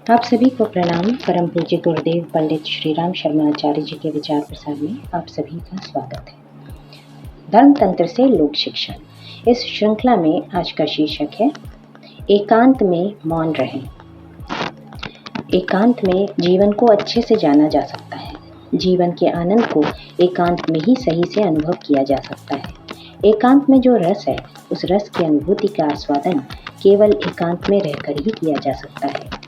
आप सभी को प्रणाम। परम पूज्य गुरुदेव पंडित श्री राम शर्मा आचार्य जी के विचार प्रसार में आप सभी का स्वागत है। धर्म तंत्र से लोक शिक्षण, इस श्रृंखला में आज का शीर्षक है एकांत में मौन रहें। एकांत में जीवन को अच्छे से जाना जा सकता है। जीवन के आनंद को एकांत में ही सही से अनुभव किया जा सकता है। एकांत में जो रस है, उस रस की अनुभूति का आस्वादन केवल एकांत में रहकर ही किया जा सकता है।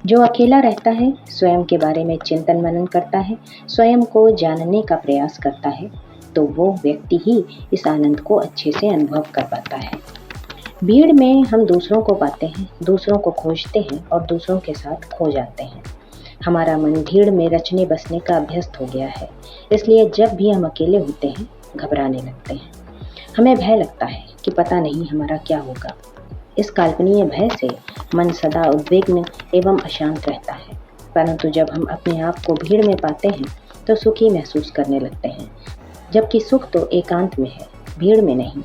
जो अकेला रहता है, स्वयं के बारे में चिंतन मनन करता है, स्वयं को जानने का प्रयास करता है, तो वो व्यक्ति ही इस आनंद को अच्छे से अनुभव कर पाता है। भीड़ में हम दूसरों को पाते हैं, दूसरों को खोजते हैं और दूसरों के साथ खो जाते हैं। हमारा मन भीड़ में रचने बसने का अभ्यस्त हो गया है, इसलिए जब भी हम अकेले होते हैं, घबराने लगते हैं। हमें भय लगता है कि पता नहीं हमारा क्या होगा। इस काल्पनीय भय से मन सदा उद्विग्न एवं अशांत रहता है। परंतु जब हम अपने आप को भीड़ में पाते हैं तो सुखी महसूस करने लगते हैं, जबकि सुख तो एकांत में है, भीड़ में नहीं।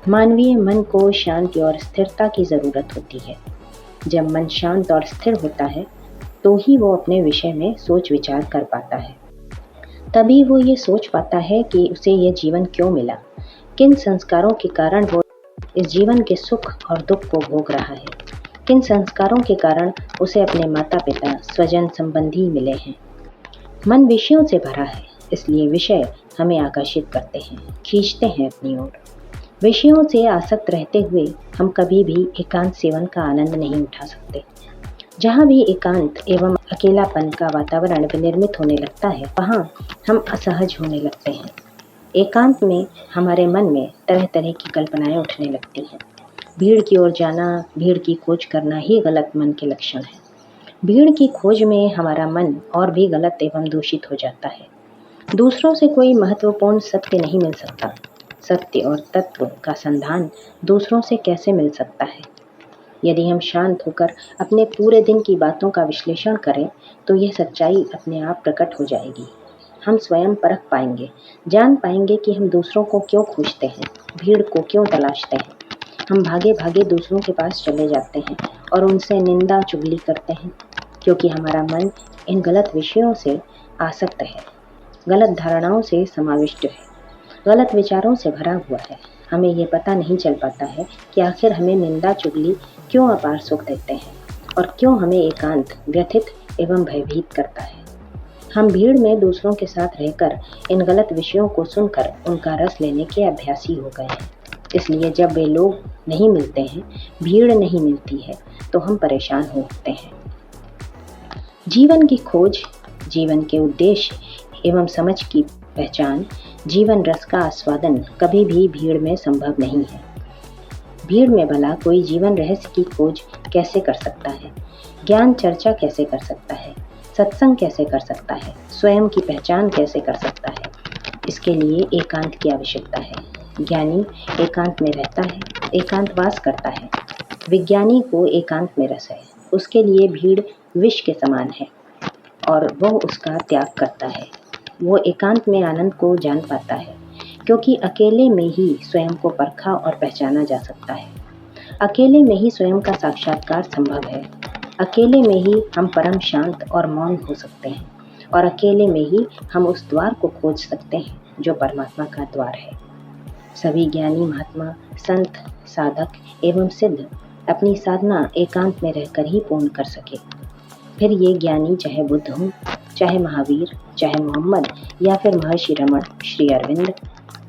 मानवीय मन को शांति और स्थिरता की ज़रूरत होती है। जब मन शांत और स्थिर होता है तो ही वो अपने विषय में सोच विचार कर पाता है। तभी वो ये सोच पाता है कि उसे ये जीवन क्यों मिला, किन संस्कारों के कारण वो इस जीवन के सुख और दुख को भोग रहा है, किन संस्कारों के कारण उसे अपने माता पिता स्वजन संबंधी मिले हैं। मन विषयों से भरा है, इसलिए विषय हमें आकर्षित करते हैं, खींचते हैं अपनी ओर। विषयों से आसक्त रहते हुए हम कभी भी एकांत सेवन का आनंद नहीं उठा सकते। जहाँ भी एकांत एवं अकेलापन का वातावरण विनिर्मित होने लगता है, वहाँ हम असहज होने लगते हैं। एकांत में हमारे मन में तरह तरह की कल्पनाएं उठने लगती हैं। भीड़ की ओर जाना, भीड़ की खोज करना ही गलत मन के लक्षण है। भीड़ की खोज में हमारा मन और भी गलत एवं दूषित हो जाता है। दूसरों से कोई महत्वपूर्ण सत्य नहीं मिल सकता। सत्य और तत्व का संधान दूसरों से कैसे मिल सकता है? यदि हम शांत होकर अपने पूरे दिन की बातों का विश्लेषण करें तो यह सच्चाई अपने आप प्रकट हो जाएगी। हम स्वयं परख पाएंगे, जान पाएंगे कि हम दूसरों को क्यों खोजते हैं, भीड़ को क्यों तलाशते हैं। हम भागे भागे दूसरों के पास चले जाते हैं और उनसे निंदा चुगली करते हैं, क्योंकि हमारा मन इन गलत विषयों से आसक्त है, गलत धारणाओं से समाविष्ट है, गलत विचारों से भरा हुआ है। हमें ये पता नहीं चल पाता है कि आखिर हमें निंदा चुगली क्यों अपार सुख देते हैं और क्यों हमें एकांत व्यथित एवं भयभीत करता है। हम भीड़ में दूसरों के साथ रहकर इन गलत विषयों को सुनकर उनका रस लेने के अभ्यासी हो गए हैं। इसलिए जब वे लोग नहीं मिलते हैं, भीड़ नहीं मिलती है, तो हम परेशान हो उठते हैं। जीवन की खोज, जीवन के उद्देश्य एवं समझ की पहचान, जीवन रस का आस्वादन कभी भी भीड़ में संभव नहीं है। भीड़ में भला कोई जीवन रहस्य की खोज कैसे कर सकता है? ज्ञान चर्चा कैसे कर सकता है? सत्संग कैसे कर सकता है? स्वयं की पहचान कैसे कर सकता है? इसके लिए एकांत की आवश्यकता है। ज्ञानी एकांत में रहता है, एकांतवास करता है। विज्ञानी को एकांत में रस है, उसके लिए भीड़ विष के समान है और वो उसका त्याग करता है। वो एकांत में आनंद को जान पाता है, क्योंकि अकेले में ही स्वयं को परखा और पहचाना जा सकता है। अकेले में ही स्वयं का साक्षात्कार संभव है। अकेले में ही हम परम शांत और मौन हो सकते हैं और अकेले में ही हम उस द्वार को खोज सकते हैं जो परमात्मा का द्वार है। सभी ज्ञानी महात्मा, संत, साधक एवं सिद्ध अपनी साधना एकांत में रहकर ही पूर्ण कर सके। फिर ये ज्ञानी चाहे बुद्ध हों, चाहे महावीर, चाहे मोहम्मद या फिर महर्षि रमण, श्री अरविंद,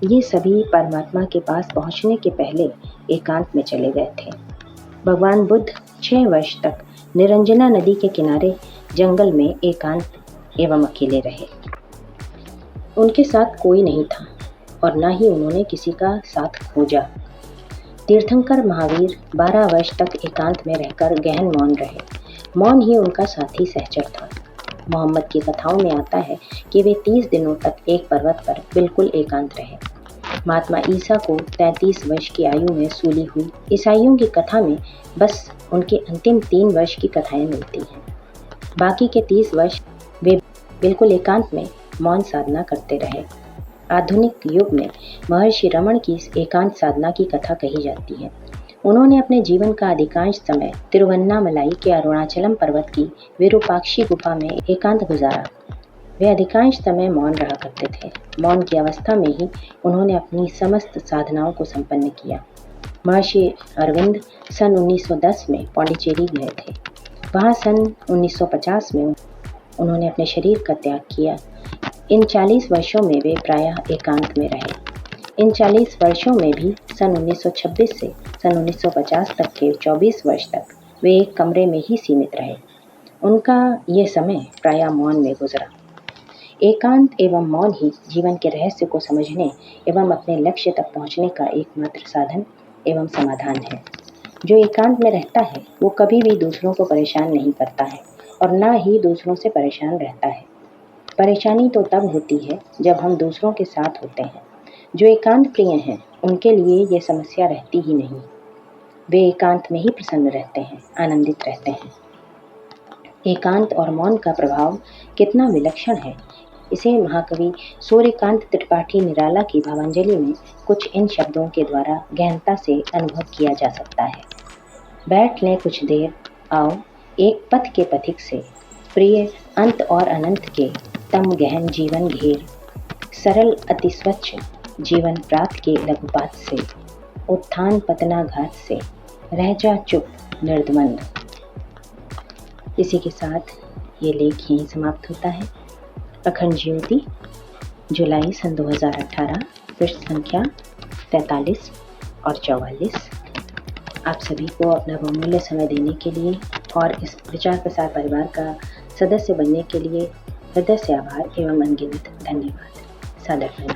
ये सभी परमात्मा के पास पहुंचने के पहले एकांत में चले गए थे। भगवान बुद्ध 6 वर्ष तक निरंजना नदी के किनारे जंगल में एकांत एवं अकेले रहे। उनके साथ कोई नहीं था और न ही उन्होंने किसी का साथ खोजा। तीर्थंकर महावीर 12 वर्ष तक एकांत में रहकर गहन मौन रहे। मौन ही उनका साथी सहचर था। मोहम्मद की कथाओं में आता है कि वे 30 दिनों तक एक पर्वत पर बिल्कुल एकांत रहे। महात्मा ईसा को 33 वर्ष की आयु में सूली हुई। ईसाइयों की कथा में बस उनके अंतिम 3 वर्ष की कथाएं मिलती हैं। बाकी के 30 वर्ष वे बिल्कुल एकांत में मौन साधना करते रहे। आधुनिक युग में महर्षि रमण की एकांत साधना की कथा कही जाती है। उन्होंने अपने जीवन का अधिकांश समय तिरुवन्नामलाई के अरुणाचलम पर्वत की विरूपाक्षी गुफा में एकांत गुजारा। वे अधिकांश समय मौन रहा करते थे। मौन की अवस्था में ही उन्होंने अपनी समस्त साधनाओं को संपन्न किया। महर्षि अरविंद सन 1910 में पौंडीचेरी गए थे। वहाँ सन 1950 में उन्होंने अपने शरीर का त्याग किया। इन 40 वर्षों में वे प्रायः एकांत में रहे। इन 40 वर्षों में भी सन 1926 से सन 1950 तक के 24 वर्ष तक वे एक कमरे में ही सीमित रहे। उनका ये समय प्रायः मौन में गुजरा। एकांत एवं मौन ही जीवन के रहस्य को समझने एवं अपने लक्ष्य तक पहुंचने का एकमात्र साधन एवं समाधान है। जो एकांत में रहता है वो कभी भी दूसरों को परेशान नहीं करता है और ना ही दूसरों से परेशान रहता है। परेशानी तो तब होती है जब हम दूसरों के साथ होते हैं। जो एकांत प्रिय हैं उनके लिए ये समस्या रहती ही नहीं। वे एकांत में ही प्रसन्न रहते हैं, आनंदित रहते हैं। एकांत और मौन का प्रभाव कितना विलक्षण है, इसे महाकवि सूर्यकांत त्रिपाठी निराला की भावांजलि में कुछ इन शब्दों के द्वारा गहनता से अनुभव किया जा सकता है। बैठ लें कुछ देर, आओ एक पथ के पथिक से, प्रिय अंत और अनंत के तम गहन जीवन घेर, सरल अति स्वच्छ जीवन प्राप्त के लघुपात से, उत्थान पतनाघात से, रह जा चुप निर्द्वंद। इसी के साथ ये लेख यहीं समाप्त होता है। अखंड ज्योति, जुलाई सन 2018, पृष्ठ संख्या 43 और 44। आप सभी को अपना बहुमूल्य समय देने के लिए और इस विचार प्रसार परिवार का सदस्य बनने के लिए हृदय से आभार एवं अनगिनत धन्यवाद। सादर प्रणाम।